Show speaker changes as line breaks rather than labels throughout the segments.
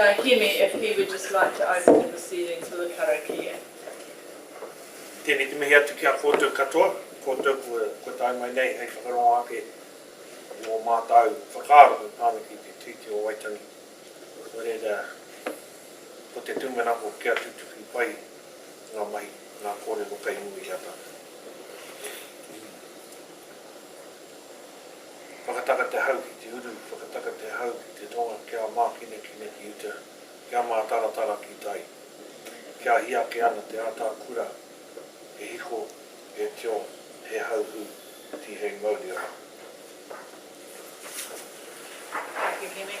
Hemi if he would just like to open the proceedings for the karakia.
Tēnei te mihi atu ki a koutou katoa, koutou ko tai mai nei hei whakaronga ake o mātau whakaaro pāna ki te tūti o Waitangi. Ko reira, ko te tūmena o kia tutuki pai ngā mahi, ngā kore o kai nui ata. Whakataka te hau ki te uru, whakataka te hau ki te tonga kia mākine kine ki uta, kia mātaratara ki tai. Kia hia ke ana te ata kura, he hiko, he tio, he hauhu, ti hei mauri aha.
Thank you, Hemi.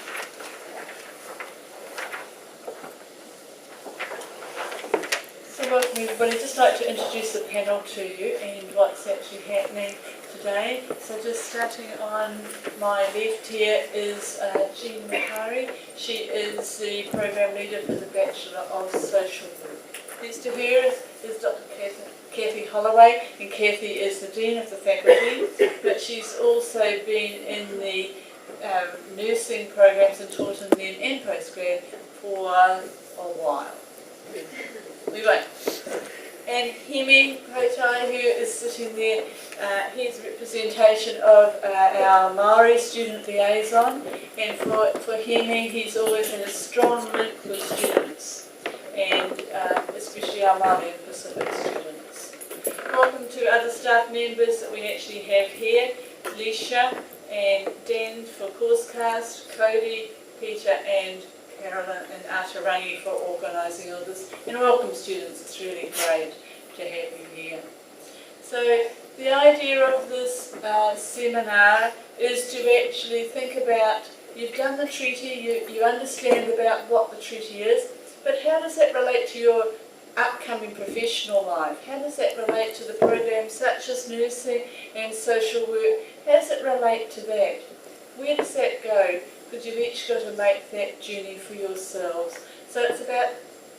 So welcome everybody. I'd just like to introduce the panel to you and what's actually happening today. So just starting on my left here is Jean Mahari. She is the program leader for the Bachelor of Social Work. Next to her is Dr. Kathy Holloway, and Kathy is the Dean of the faculty, but she's also been in the nursing programs and taught in them and postgrad for a while. We won't. And Hemi Hotai, who is sitting there, he's representation of our Māori student liaison, and for Hemi, he's always had a strong link with students, and especially our Māori and Pacific students. Welcome to other staff members that we actually have here, Leisha and Dan for Coursecast, Cody, Peter and Carolyn and Atarangi for organising all this. And welcome students, it's really great to have you here. So the idea of this seminar is to actually think about, you've done the treaty, you understand about what the treaty is, but how does that relate to your upcoming professional life? How does that relate to the programs such as nursing and social work? How does it relate to that? Where does that go? Because you've each got to make that journey for yourselves. So it's about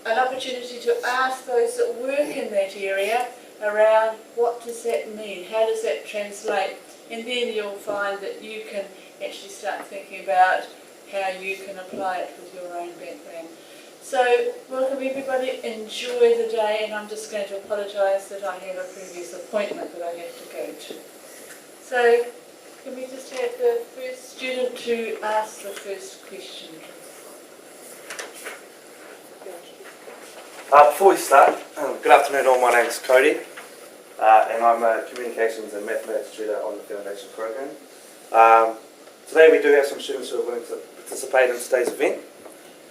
an opportunity to ask those that work in that area around what does that mean? How does that translate? And then you'll find that you can actually start thinking about how you can apply it with your own background. So, welcome everybody, enjoy the day, and I'm just going to apologise that I have a previous appointment that I have to go to. So, can we just have the first student to ask the first question?
Before we start, good afternoon all, my name's Cody, and I'm a Communications and Mathematics tutor on the Foundation program. Today we do have some students who are willing to participate in today's event,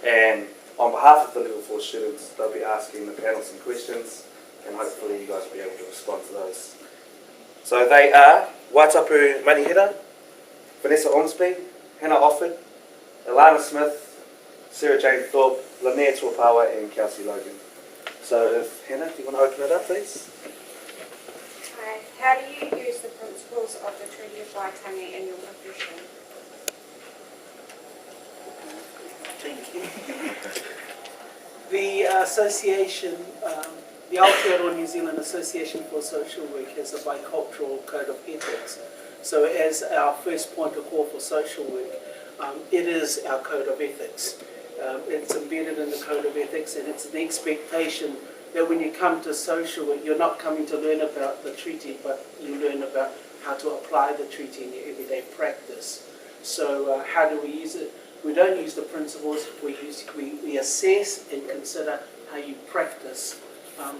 and on behalf of the Level 4 students, they'll be asking the panel some questions, and hopefully you guys will be able to respond to those. So they are Waitapu Manihira, Vanessa Ormsby, Hannah Offord, Ilana Smith, Sarah Jane Thorpe, Linnea Tuapawa, and Kelsey Logan. So if Hannah, do you want to open it up, please?
Hi. How do you use the principles of the Treaty of Waitangi in your profession?
Thank you. The association, the Aotearoa New Zealand Association for Social Work has a bicultural code of ethics. So as our first point of call for social work, it is our code of ethics. It's embedded in the code of ethics, and it's the expectation that when you come to social work, you're not coming to learn about the treaty, but you learn about how to apply the treaty in your everyday practice. So how do we use it? We don't use the principles, we assess and consider how you practice,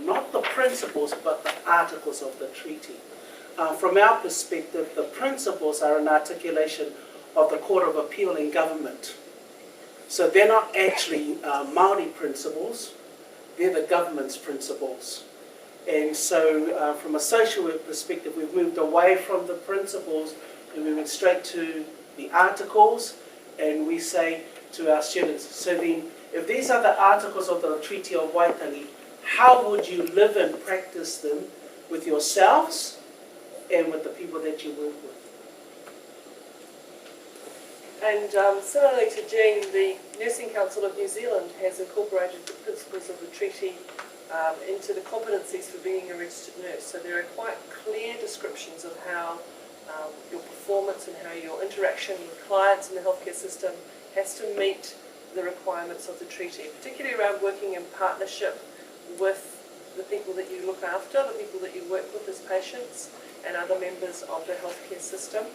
not the principles, but the articles of the treaty. From our perspective, the principles are an articulation of the Court of Appeal in government. So they're not actually Māori principles, they're the government's principles. And so from a social work perspective, we've moved away from the principles and we went straight to the articles, and we say to our students, so then if these are the articles of the Treaty of Waitangi, how would you live and practice them with yourselves and with the people that you work with?
And similarly to Jean, the Nursing Council of New Zealand has incorporated the principles of the treaty into the competencies for being a registered nurse. So there are quite clear descriptions of how your performance and how your interaction with clients in the healthcare system has to meet the requirements of the treaty, particularly around working in partnership with the people that you look after, the people that you work with as patients, and other members of the healthcare system.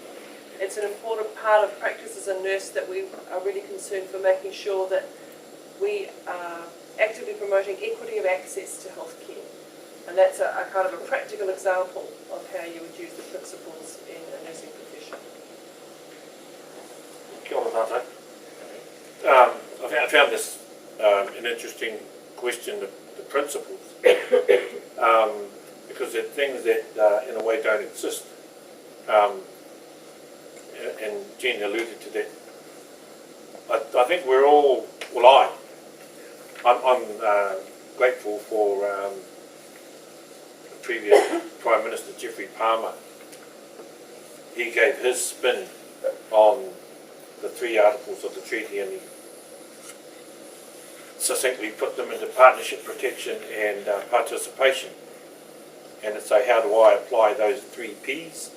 It's an important part of practice as a nurse that we are really concerned for making sure that we are actively promoting equity of access to healthcare. And that's a kind of a practical example of how you would use the principles in a nursing profession.
Kia ora tātou. I found this an interesting question, the principles, because they're things that in a way don't exist. And Jean alluded to that. I think we're all, well, I'm grateful for the previous Prime Minister Geoffrey Palmer. He gave his spin on the 3 articles of the treaty, and he succinctly put them into partnership, protection and participation. And to say, how do I apply those 3 Ps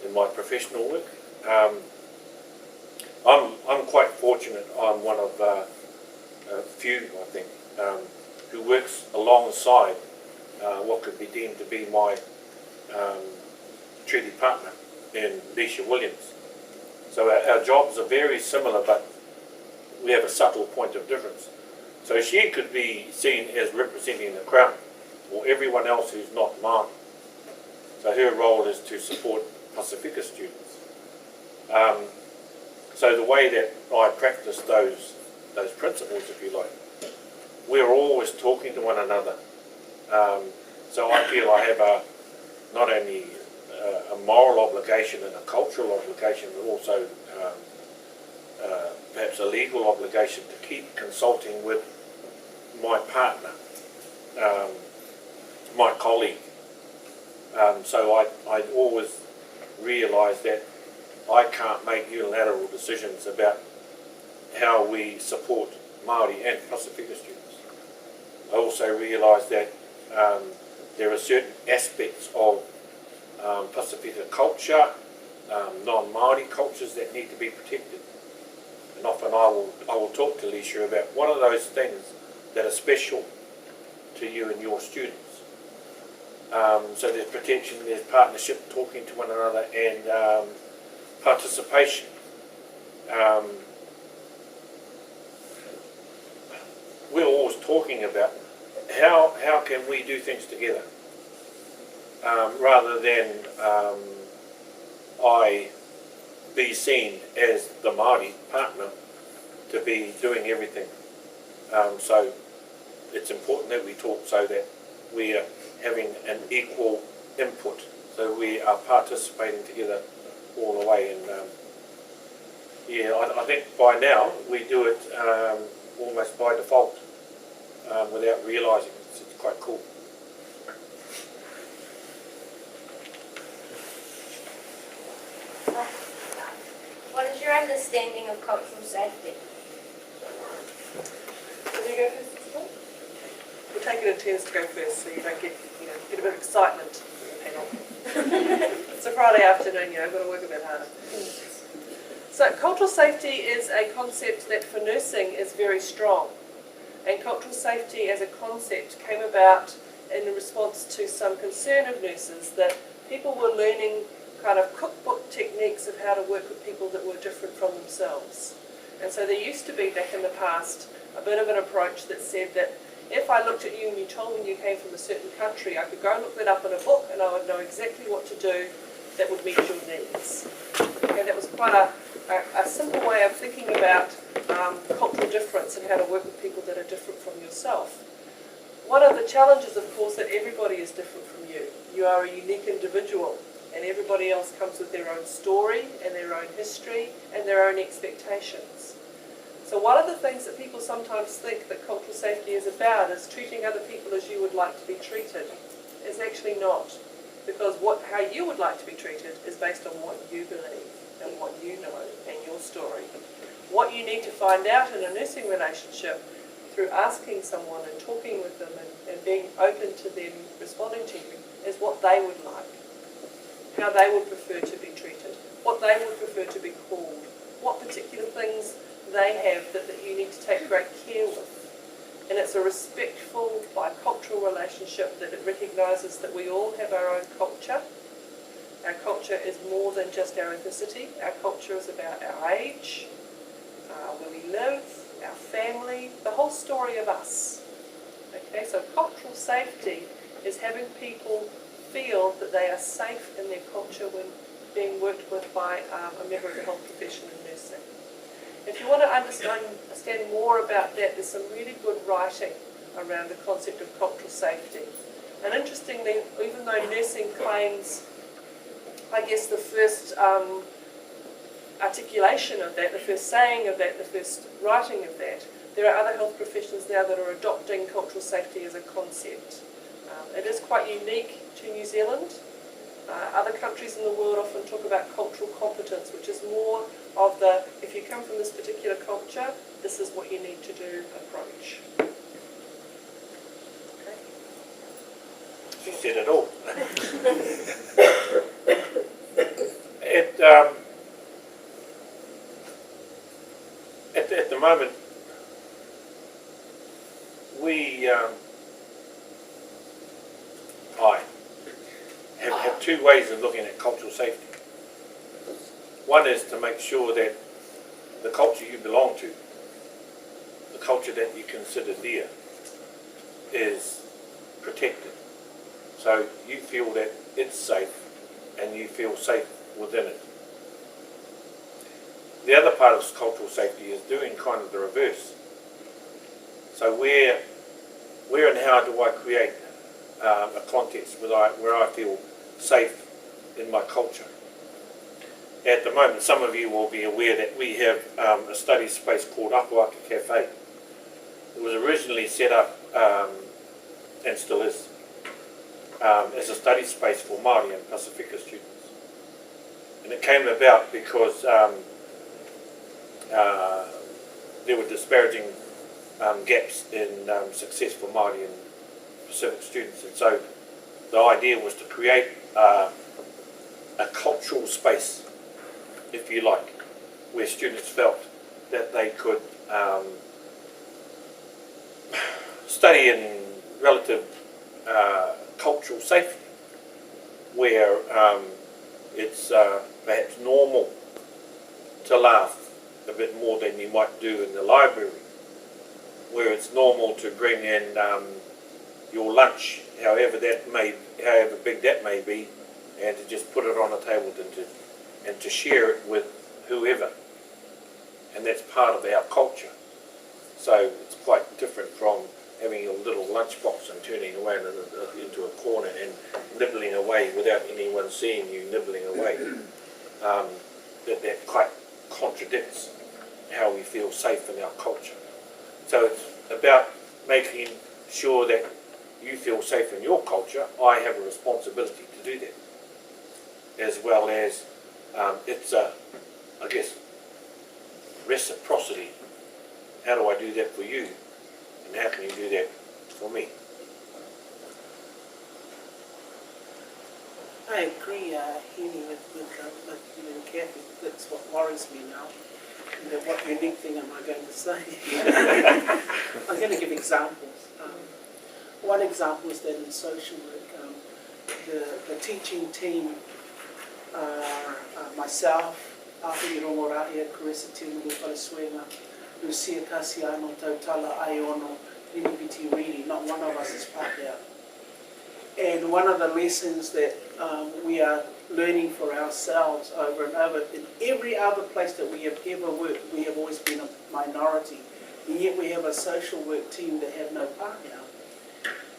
in my professional work? I'm quite fortunate. I'm one of a few, I think, who works alongside what could be deemed to be my treaty partner in Leisha Williams. So our jobs are very similar, but we have a subtle point of difference. So she could be seen as representing the Crown, or everyone else who's not Māori. So her role is to support Pasifika students. So the way that I practice those principles, if you like, we're always talking to one another. So I feel I have not only a moral obligation and a cultural obligation, but also perhaps a legal obligation to keep consulting with my partner, my colleague. So I always realise that I can't make unilateral decisions about how we support Māori and Pasifika students. I also realise that there are certain aspects of Pasifika culture, non-Māori cultures that need to be protected. And often I will talk to Leisha about what are those things that are special to you and your students. So there's protection, there's partnership, talking to one another, and participation. We're always talking about how can we do things together, rather than I be seen as the Māori partner to be doing everything. So it's important that we talk so that we are having an equal input, so we are participating together all the way. And I think by now we do it almost by default, without realising it. It's quite cool.
What is your understanding of cultural safety?
Will you go first, Isabel? We'll take it in turns to go first, so you don't get a bit of excitement in the panel. It's a Friday afternoon, I've got to work a bit harder. So cultural safety is a concept that for nursing is very strong. And cultural safety as a concept came about in response to some concern of nurses that people were learning kind of cookbook techniques of how to work with people that were different from themselves. And so there used to be, back in the past, a bit of an approach that said that if I looked at you and you told me you came from a certain country, I could go and look that up in a book and I would know exactly what to do that would meet your needs. Okay, that was quite a simple way of thinking about cultural difference and how to work with people that are different from yourself. One of the challenges, of course, that everybody is different from you. You are a unique individual, and everybody else comes with their own story and their own history and their own expectations. So one of the things that people sometimes think that cultural safety is about is treating other people as you would like to be treated. It's actually not, because how you would like to be treated is based on what you believe and what you know and your story. What you need to find out in a nursing relationship through asking someone and talking with them and being open to them responding to you is what they would like, how they would prefer to be treated, what they would prefer to be called, what particular things they have that you need to take great care with. And it's a respectful, bicultural relationship that it recognises that we all have our own culture. Our culture is more than just our ethnicity. Our culture is about our age, where we live, our family, the whole story of us. Okay, so cultural safety is having people feel that they are safe in their culture when being worked with by a member of the health profession in nursing. If you want to understand more about that, there's some really good writing around the concept of cultural safety. And interestingly, even though nursing claims, I guess, the first articulation of that, the first saying of that, the first writing of that, there are other health professions now that are adopting cultural safety as a concept. It is quite unique to New Zealand. Other countries in the world often talk about cultural competence, which is more of the, if you come from this particular culture, this is what you need to do approach. Okay.
She said it all. At the moment, I have two ways of looking at cultural safety. One is to make sure that the culture you belong to, the culture that you consider dear, is protected. So you feel that it's safe and you feel safe within it. The other part of cultural safety is doing kind of the reverse. So where and how do I create a context where I feel safe in my culture? At the moment, some of you will be aware that we have a study space called Akuaka Cafe. It was originally set up, and still is, as a study space for Māori and Pasifika students. And it came about because there were disparaging gaps in success for Māori and Pacific students. And so the idea was to create a cultural space, if you like, where students felt that they could study in relative cultural safety, where it's perhaps normal to laugh a bit more than you might do in the library, where it's normal to bring in your lunch, however big that may be, and to just put it on a table and to share it with whoever. And that's part of our culture. So it's quite different from having your little lunchbox and turning away into a corner and nibbling away without anyone seeing you nibbling away. That quite contradicts how we feel safe in our culture. So it's about making sure that you feel safe in your culture. I have a responsibility to do that, as well as it's I guess, reciprocity. How do I do that for you, and how can you do that for me?
I agree, Heaney, with you and Kathy. That's what worries me now. And then what unique thing am I going to say? I'm going to give examples. One example is that in social work, the teaching team, myself, Ahi Rongoraia, Carissa Tinumu Palasuenga, Lucia Casiano, Tautala Aiono, Inibiti Reedy, not one of us is part there. And one of the lessons that we are learning for ourselves over and over, in every other place that we have ever worked, we have always been a minority. And yet we have a social work team that have no part now.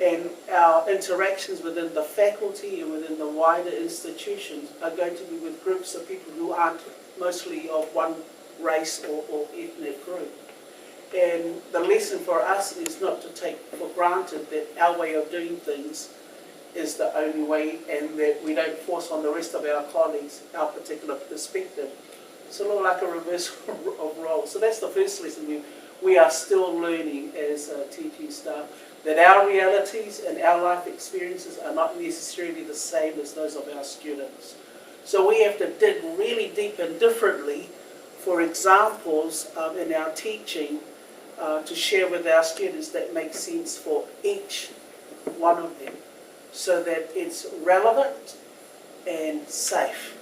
And our interactions within the faculty and within the wider institutions are going to be with groups of people who aren't mostly of one race or ethnic group. And the lesson for us is not to take for granted that our way of doing things is the only way, and that we don't force on the rest of our colleagues our particular perspective. It's a little like a reversal of roles. So that's the first lesson. We are still learning as teaching staff that our realities and our life experiences are not necessarily the same as those of our students. So we have to dig really deep and differently for examples in our teaching to share with our students that make sense for each one of them, so that it's relevant and safe.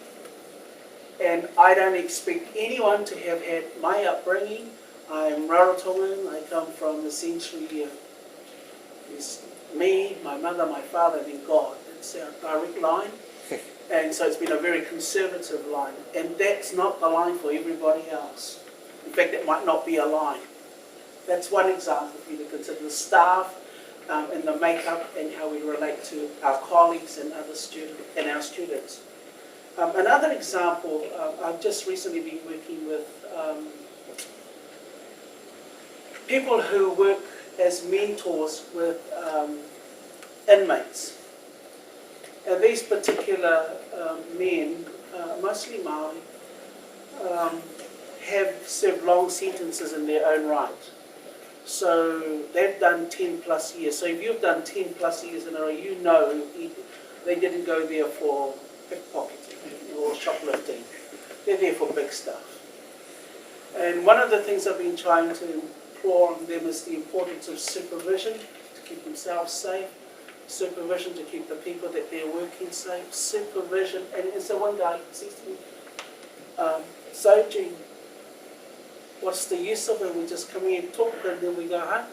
And I don't expect anyone to have had my upbringing. I'm Rarotongan. I come from essentially it's me, my mother, my father, and then God. It's our direct line. And so it's been a very conservative line. And that's not the line for everybody else. In fact, it might not be a line. That's one example for you to consider. The staff and the makeup and how we relate to our colleagues and other students and our students. Another example, I've just recently been working with people who work as mentors with inmates. And these particular men, mostly Maori, have served long sentences in their own right. So they've done 10 plus years. So if you've done 10 plus years in a row, you know they didn't go there for pickpocketing or shoplifting. They're there for big stuff. And one of the things I've been trying to implore on them is the importance of supervision to keep themselves safe, supervision to keep the people that they're working safe, supervision. And so one guy says to me, so Jean, what's the use of it? We just come here and talk and then we go home.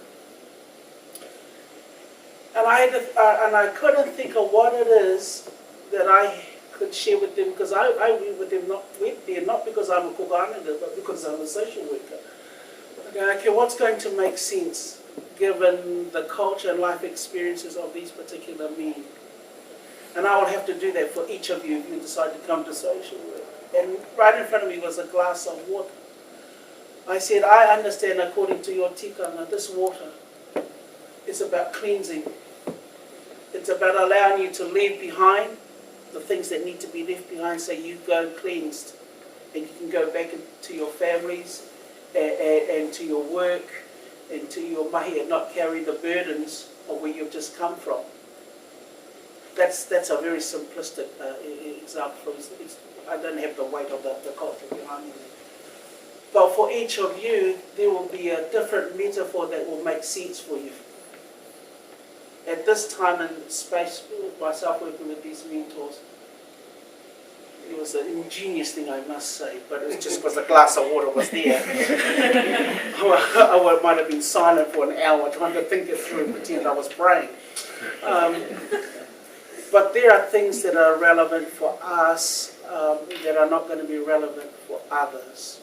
And I couldn't think of what it is that I could share with them, because I went with them, went there not because I'm a Kogananda, but because I'm a social worker. Okay, what's going to make sense given the culture and life experiences of these particular men? And I will have to do that for each of you if you decide to come to social work. And right in front of me was a glass of water. I said, I understand according to your tikanga, this water is about cleansing. It's about allowing you to leave behind the things that need to be left behind so you go cleansed. And you can go back to your families and to your work and to your mahi and not carry the burdens of where you've just come from. That's a very simplistic example. I don't have the weight of the culture behind me. But for each of you, there will be a different metaphor that will make sense for you. At this time and space, myself working with these mentors, it was an ingenious thing, I must say, but it's just because a glass of water was there. I might have been silent for an hour trying to think it through and pretend I was praying. But there are things that are relevant for us that are not going to be relevant for others.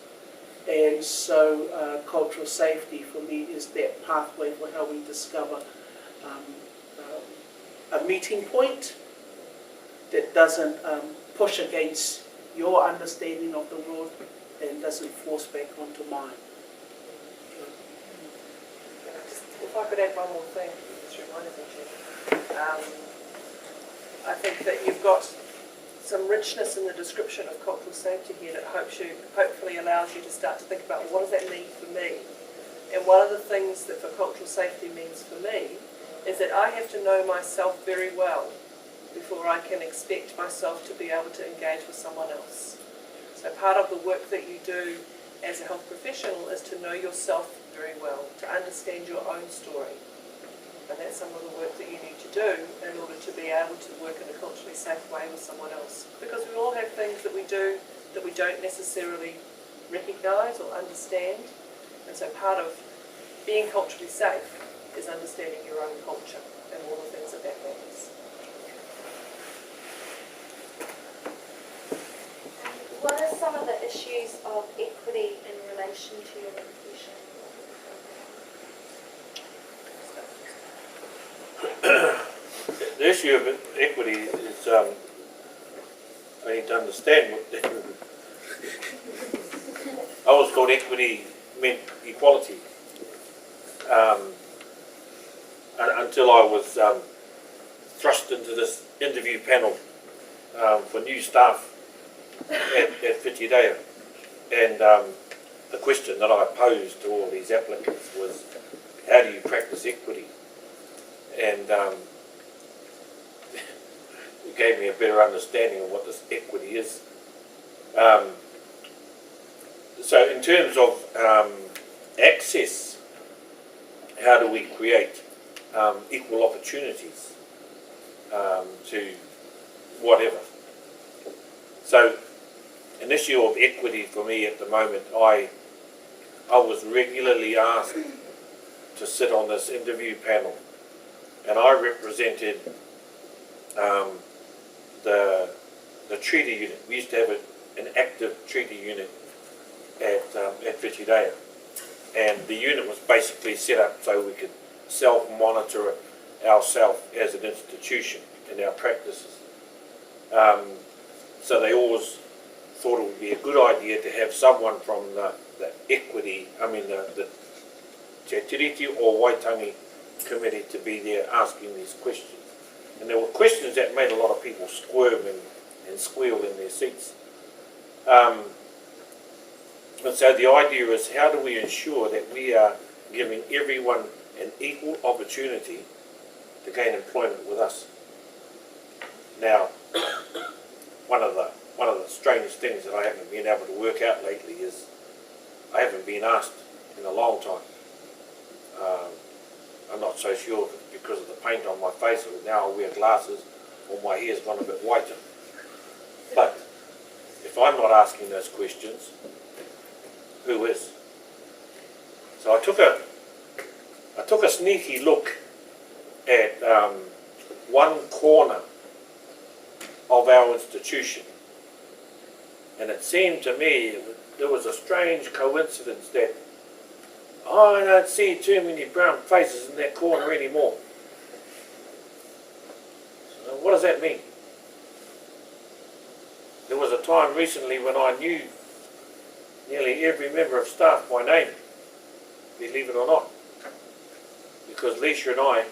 And so cultural safety for me is that pathway for how we discover a meeting point that doesn't push against your understanding of the world and doesn't force back onto mine.
If I could add one more thing, just reminded me, I think that you've got some richness in the description of cultural safety here that hopefully allows you to start to think about what does that mean for me. And one of the things that for cultural safety means for me is that I have to know myself very well before I can expect myself to be able to engage with someone else. So part of the work that you do as a health professional is to know yourself very well, to understand your own story. And that's some of the work that you need to do in order to be able to work in a culturally safe way with someone else. Because we all have things that we do that we don't necessarily recognise or understand. And so part of being culturally safe is understanding your own culture and all the things that that means.
What are some of the issues of equity in relation to your profession?
The issue of equity is, I need to understand what I always thought equity meant equality. Until I was thrust into this interview panel for new staff at Whitireia. And the question that I posed to all these applicants was, how do you practice equity? And it gave me a better understanding of what this equity is. So in terms of access, how do we create equal opportunities to whatever? So an issue of equity for me at the moment, I was regularly asked to sit on this interview panel, and I represented the treaty unit. We used to have an active treaty unit at Whitireia, and the unit was basically set up so we could self-monitor ourselves as an institution in our practices. So they always thought it would be a good idea to have someone from the equity, the Te Tiriti or Waitangi committee to be there asking these questions. And there were questions that made a lot of people squirm and squeal in their seats. And so the idea is, how do we ensure that we are giving everyone an equal opportunity to gain employment with us? Now, one of the strangest things that I haven't been able to work out lately is I haven't been asked in a long time. I'm not so sure if it's because of the paint on my face, or now I wear glasses, or my hair's gone a bit whiter. But if I'm not asking those questions, who is? So I took a sneaky look at one corner of our institution, and it seemed to me there was a strange coincidence that I don't see too many brown faces in that corner anymore. So what does that mean? There was a time recently when I knew nearly every member of staff by name, believe it or not, because Leisha and I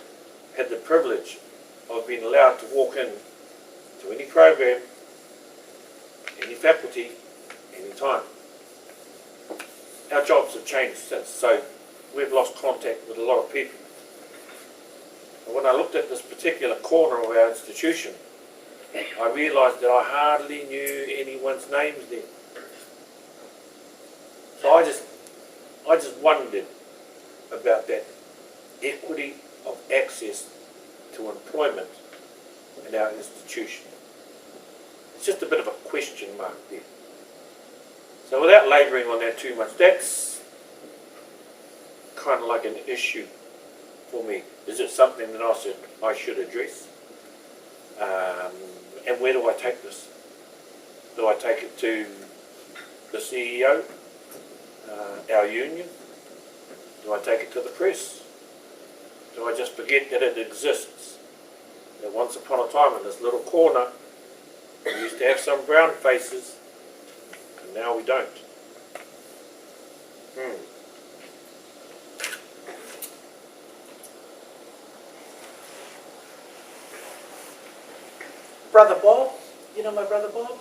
had the privilege of being allowed to walk in to any program, any faculty, any time. Our jobs have changed since, so we've lost contact with a lot of people. And when I looked at this particular corner of our institution, I realised that I hardly knew anyone's names there. So I just wondered about that equity of access to employment in our institution. It's just a bit of a question mark there. So without labouring on that too much, that's kind of like an issue for me. Is it something that I should address? And where do I take this? Do I take it to the CEO, our union? Do I take it to the press? Do I just forget that it exists? That once upon a time in this little corner, we used to have some brown faces, and now we don't.
Brother Bob, you know my brother Bob?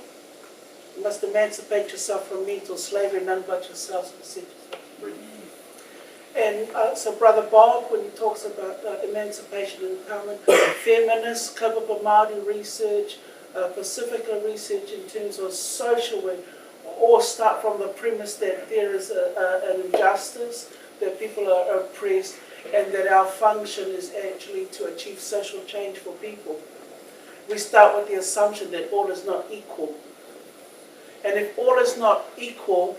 You must emancipate yourself from mental slavery, none but yourselves will set yourself free. And so Brother Bob, when he talks about emancipation and empowerment, feminist, Kaupapa Māori research, Pacifica research in terms of social work, all start from the premise that there is an injustice, that people are oppressed, and that our function is actually to achieve social change for people. We start with the assumption that all is not equal. And if all is not equal,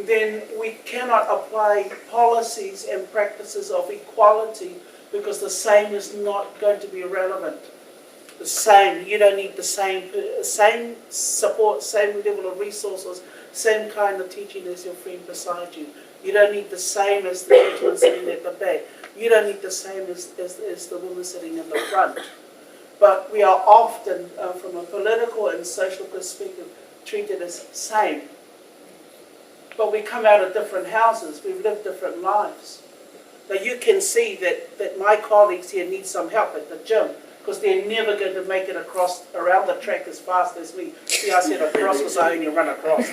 then we cannot apply policies and practices of equality, because the same is not going to be relevant. The same, you don't need the same support, same level of resources, same kind of teaching as your friend beside you. You don't need the same as the gentleman sitting at the back. You don't need the same as the woman sitting in the front. But we are often, from a political and social perspective, treated as same. But we come out of different houses, we've lived different lives. Now you can see that my colleagues here need some help at the gym, because they're never going to make it around the track as fast as me. See, I said across because I only run across.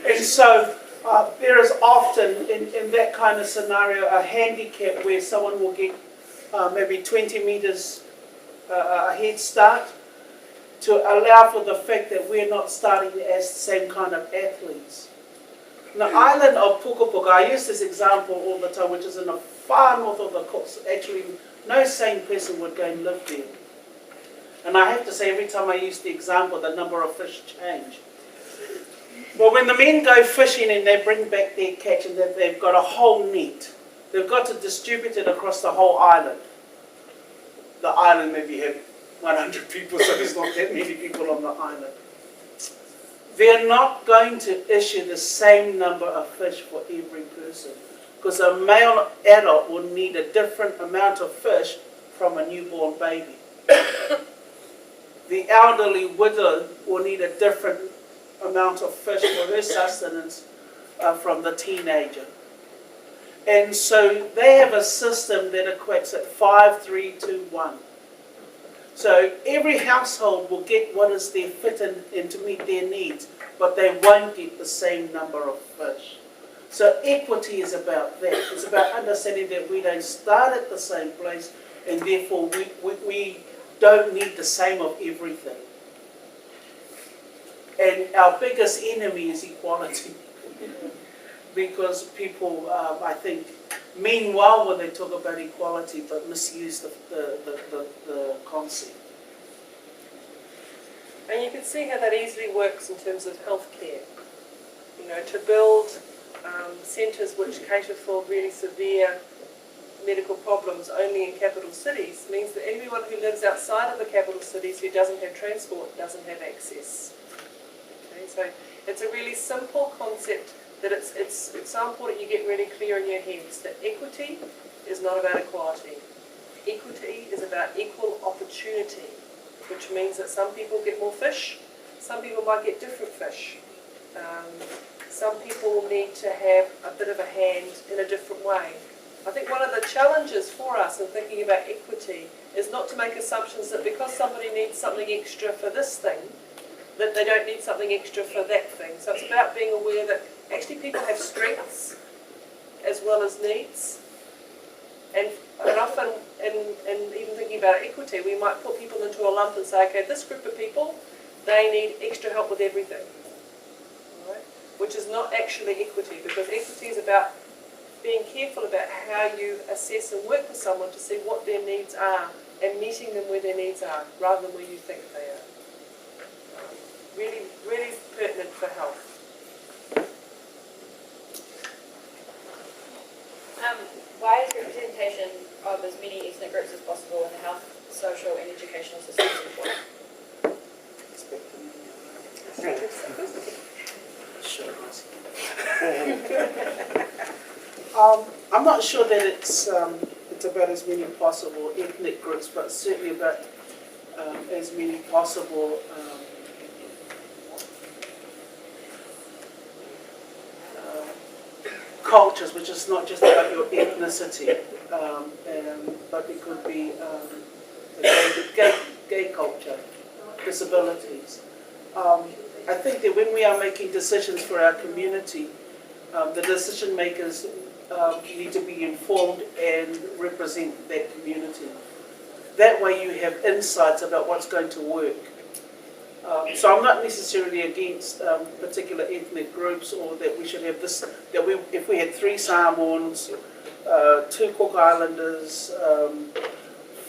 And so there is often, in that kind of scenario, a handicap where someone will get maybe 20 meters a head start, to allow for the fact that we're not starting as the same kind of athletes. The island of Pukapuka, I use this example all the time, which is in the far north of the coast. Actually, no sane person would go and live there. And I have to say, every time I use the example, the number of fish change. Well, when the men go fishing and they bring back their catch and they've got a whole net, they've got to distribute it across the whole island. The island maybe have 100 people, so there's not that many people on the island. They're not going to issue the same number of fish for every person, because a male adult will need a different amount of fish from a newborn baby. The elderly widow will need a different amount of fish for her sustenance from the teenager. And so they have a system that equates at 5, 3, 2, 1. So every household will get what is their fit and to meet their needs, but they won't get the same number of fish. So equity is about that. It's about understanding that we don't start at the same place, and therefore we don't need the same of everything. And our biggest enemy is equality. Because people, I think, mean well when they talk about equality, but misuse the concept.
And you can see how that easily works in terms of healthcare. You know, to build centres which cater for really severe medical problems only in capital cities means that anyone who lives outside of the capital cities who doesn't have transport doesn't have access. Okay, so it's a really simple concept that it's so important you get really clear in your heads that equity is not about equality. Equity is about equal opportunity, which means that some people get more fish, some people might get different fish. Some people need to have a bit of a hand in a different way. I think one of the challenges for us in thinking about equity is not to make assumptions that because somebody needs something extra for this thing, that they don't need something extra for that thing. So it's about being aware that actually people have strengths as well as needs. And often, in even thinking about equity, we might put people into a lump and say, okay, this group of people, they need extra help with everything. Right? Which is not actually equity, because equity is about being careful about how you assess and work with someone to see what their needs are and meeting them where their needs are, rather than where you think they are. Really, really pertinent for health.
Why is representation of as many ethnic groups as possible in the health, social and educational systems important?
I'm not sure that it's about as many possible ethnic groups, but certainly about as many possible cultures, which is not just about your ethnicity, but it could be gay culture, disabilities. I think that when we are making decisions for our community, the decision makers need to be informed and represent that community. That way you have insights about what's going to work. So I'm not necessarily against particular ethnic groups, or that we should have this, that if we had 3 Samoans, 2 Cook Islanders,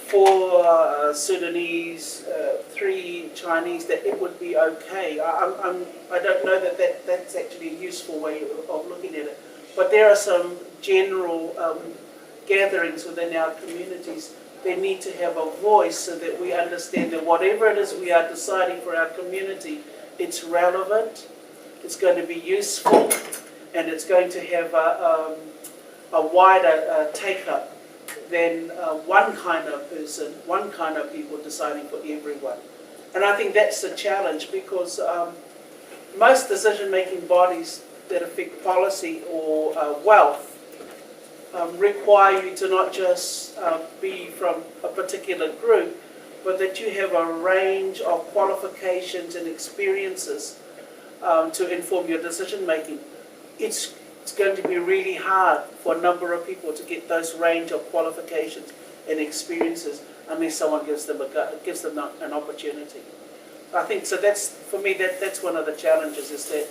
4 Sudanese, 3 Chinese, that it would be okay. I don't know that that's actually a useful way of looking at it. But there are some general gatherings within our communities. They need to have a voice so that we understand that whatever it is we are deciding for our community, it's relevant, it's going to be useful, and it's going to have a wider take-up than one kind of person, one kind of people deciding for everyone. And I think that's the challenge, because most decision-making bodies that affect policy or wealth require you to not just be from a particular group, but that you have a range of qualifications and experiences to inform your decision making. It's going to be really hard for a number of people to get those range of qualifications and experiences unless someone gives them an opportunity. I think so. That's for me. That's one of the challenges is that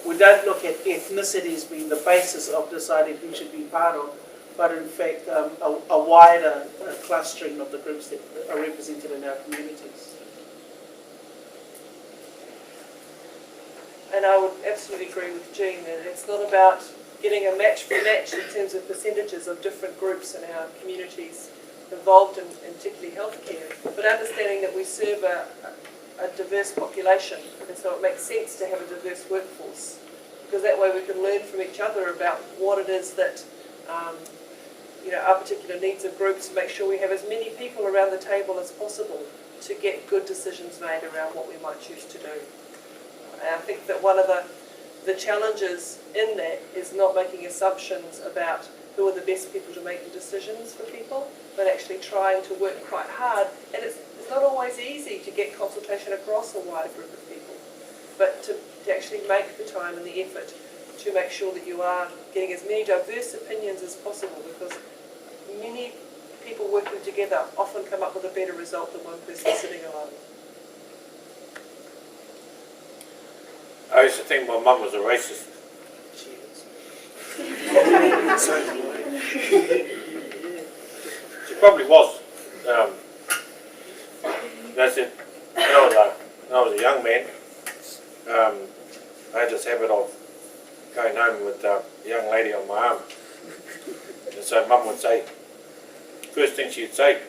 we don't look at ethnicity as being the basis of deciding who should be part of, but in fact a wider clustering of the groups that are represented in our communities.
And I would absolutely agree with Jean that it's not about getting a match for match in terms of percentages of different groups in our communities involved in particularly healthcare, but understanding that we serve a diverse population, and so it makes sense to have a diverse workforce, because that way we can learn from each other about what it is that our particular needs of groups, to make sure we have as many people around the table as possible to get good decisions made around what we might choose to do. And I think that one of the challenges in that is not making assumptions about who are the best people to make the decisions for people, but actually trying to work quite hard. And it's not always easy to get consultation across a wide group of people, but to actually make the time and the effort to make sure that you are getting as many diverse opinions as possible, because many people working together often come up with a better result than one person sitting alone.
I used to think my mum was a racist. She probably was. That's it. When I was a young man, I had this habit of going home with a young lady on my arm. And so Mum would say, first thing she'd say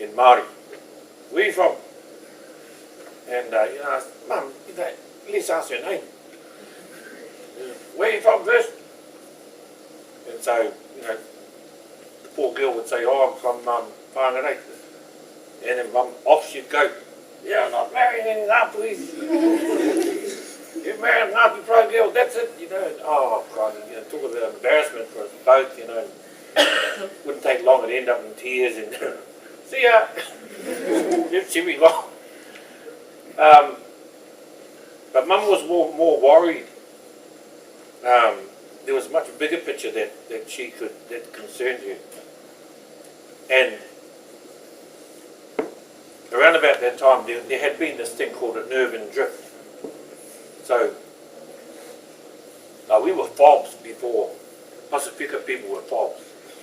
in Māori, "Where are you from?" And I said, "Mum, let's ask her name. Where are you from first?" And so, the poor girl would say, "Oh, I'm from Whangarei." And then Mum, off she'd go, "Yeah, I'm not marrying any Ngāpuhi. You're marrying a Ngāpuhi pro girl, that's it." And, oh, God, talk about embarrassment for us both, and wouldn't take long, it'd end up in tears and, "See ya." She'd be gone. But Mum was more worried. There was a much bigger picture that concerned her. And around about that time, there had been this thing called a nerve and drift. So, we were fobs before. Pasifika people were fobs.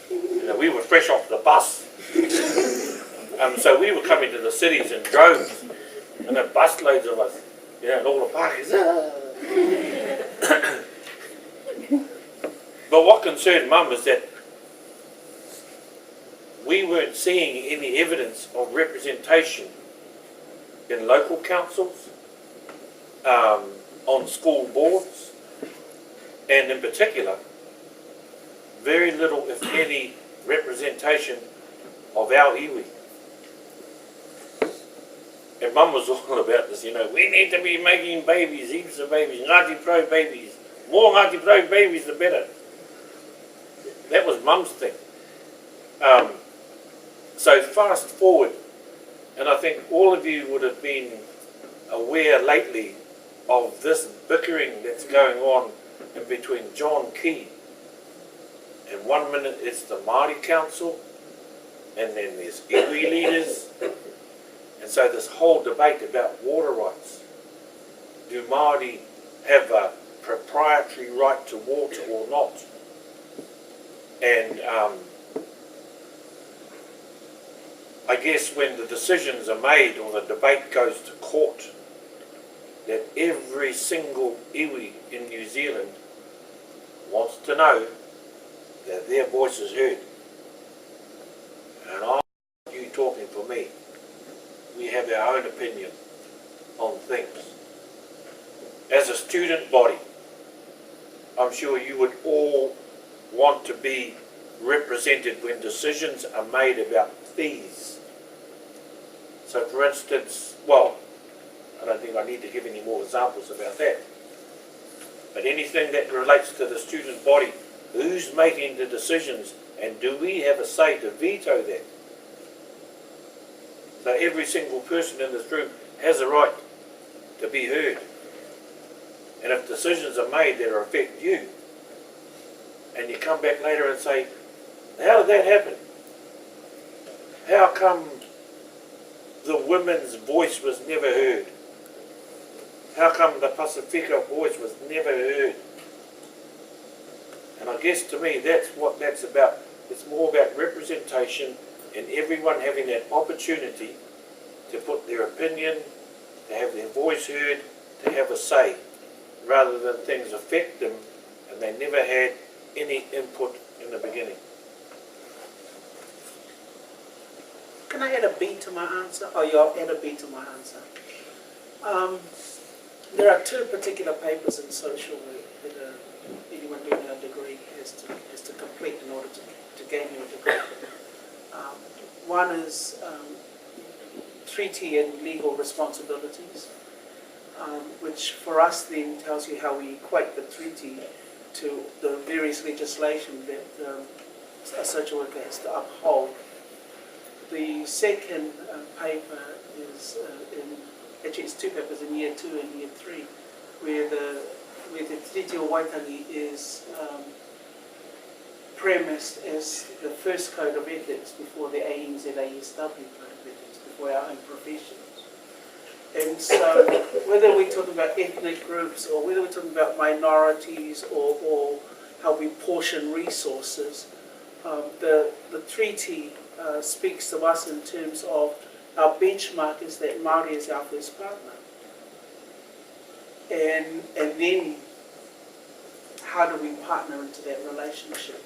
We were fresh off the bus. So we were coming to the cities in droves, and a busloads of us, and all the parties. But what concerned Mum is that we weren't seeing any evidence of representation in local councils, on school boards, and in particular, very little, if any, representation of our iwi. And Mum was all about this, we need to be making babies, heaps of babies, Ngāti Pro babies, more Ngāti Pro babies the better. That was Mum's thing. So fast forward, and I think all of you would have been aware lately of this bickering that's going on in between John Key, and 1 minute it's the Māori Council, and then there's iwi leaders, and so this whole debate about water rights. Do Māori have a proprietary right to water or not? And I guess when the decisions are made or the debate goes to court, that every single iwi in New Zealand wants to know that their voice is heard. And I'm not you talking for me. We have our own opinion on things. As a student body, I'm sure you would all want to be represented when decisions are made about fees. So for instance, I don't think I need to give any more examples about that. But anything that relates to the student body, who's making the decisions, and do we have a say to veto that? So every single person in this room has a right to be heard. And if decisions are made that affect you, and you come back later and say, how did that happen? How come the women's voice was never heard? How come the Pasifika voice was never heard? And I guess to me that's what that's about. It's more about representation and everyone having that opportunity to put their opinion, to have their voice heard, to have a say, rather than things affect them and they never had any input in the beginning.
Can I add a B to my answer? Oh, you'll add a B to my answer. There are two particular papers in social work that anyone doing a degree has to complete in order to gain your degree. One is treaty and legal responsibilities, which for us then tells you how we equate the treaty to the various legislation that a social worker has to uphold. The second paper is actually it's two papers in year 2 and year 3, where the Treaty of Waitangi is premised as the first code of ethics before the ANZASW code of ethics, before our own professions. And so whether we're talking about ethnic groups or whether we're talking about minorities or how we portion resources, the treaty speaks to us in terms of our benchmark is that Māori is our first partner. And then how do we partner into that relationship?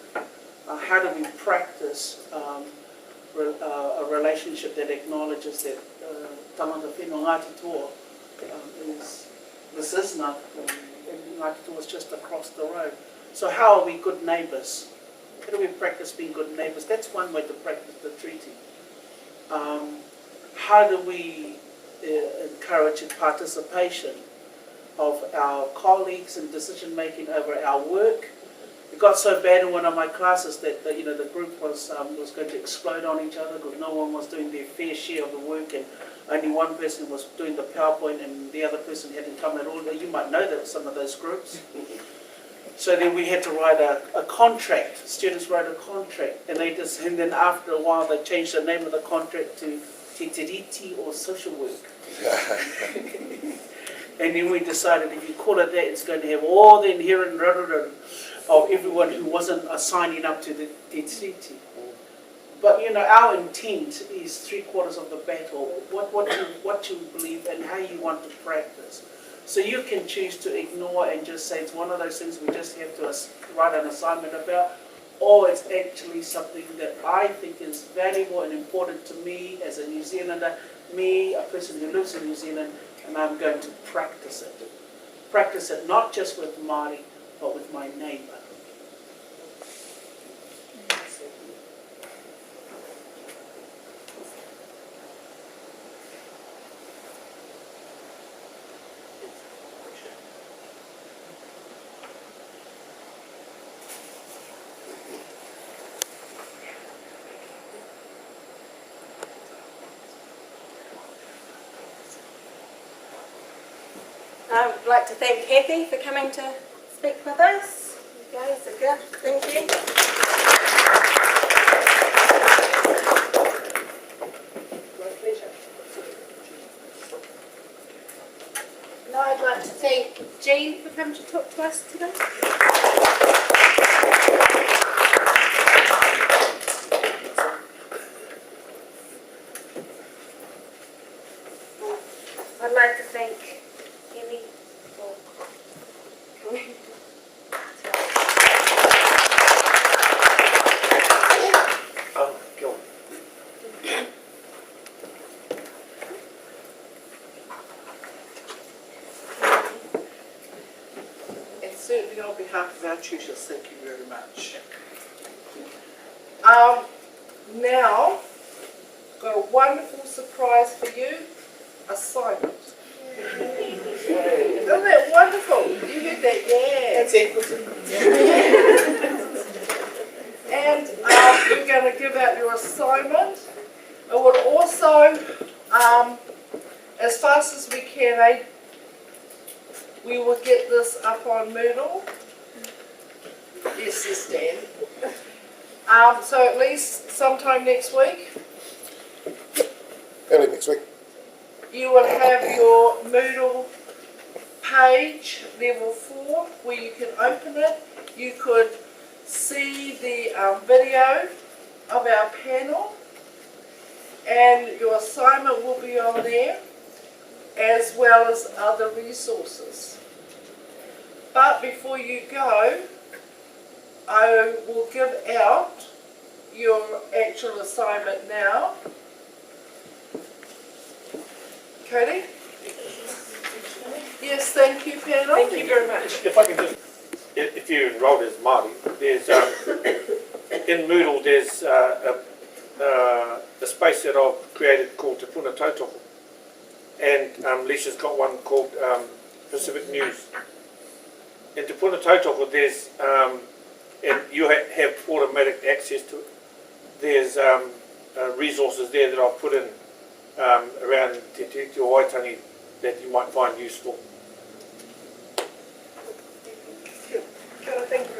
How do we practice a relationship that acknowledges that tangata whenua Ngāti Toa this is not, Ngāti Toa is just across the road. So how are we good neighbours? How do we practice being good neighbours? That's one way to practice the treaty. How do we encourage participation of our colleagues in decision making over our work? It got so bad in one of my classes that the group was going to explode on each other because no one was doing their fair share of the work and only one person was doing the PowerPoint and the other person hadn't come at all. You might know that some of those groups. So then we had to write a contract. Students wrote a contract, and then after a while they changed the name of the contract to Te Tiriti or social work. And then we decided if you call it that, it's going to have all the inherent rarity of everyone who wasn't signing up to the Te Tiriti. But our intent is 3/4 of the battle. What you believe and how you want to practice. So you can choose to ignore and just say it's one of those things we just have to write an assignment about, or it's actually something that I think is valuable and important to me as a New Zealander, me, a person who lives in New Zealand, and I'm going to practice it. Practice it not just with Māori, but with my neighbour.
I would like to thank Kathy for coming to speak with us. You guys are good. Thank you.
My pleasure.
Now I'd like to thank Jean for coming to talk to us today. I'd like to thank Kelly for coming.
Oh, go on.
And certainly on behalf of our tutors, thank you very much.
Now, got a wonderful surprise for you, assignment. Isn't that wonderful? You heard that? Yeah.
That's Eccleton.
And we're going to give out your assignment. It would also, as fast as we can, we will get this up on Moodle. Yes, Dan. So at least sometime next week.
Early next week.
you will have your Moodle page, level 4, where you can open it. You could see the video of our panel, and your assignment will be on there, as well as other resources. But before you go, I will give out your actual assignment now. Cody? Yes, thank you, panel.
Thank you very much.
If I can just, if you're enrolled as Māori, there's, in Moodle, there's a space that I've created called Te Puna Tautoko. And Leisha's got one called Pacific News. In Te Puna Tautoko, there's, and you have automatic access to it. There's resources there that I've put in around Te Waitangi that you might find useful.
Thank you very much.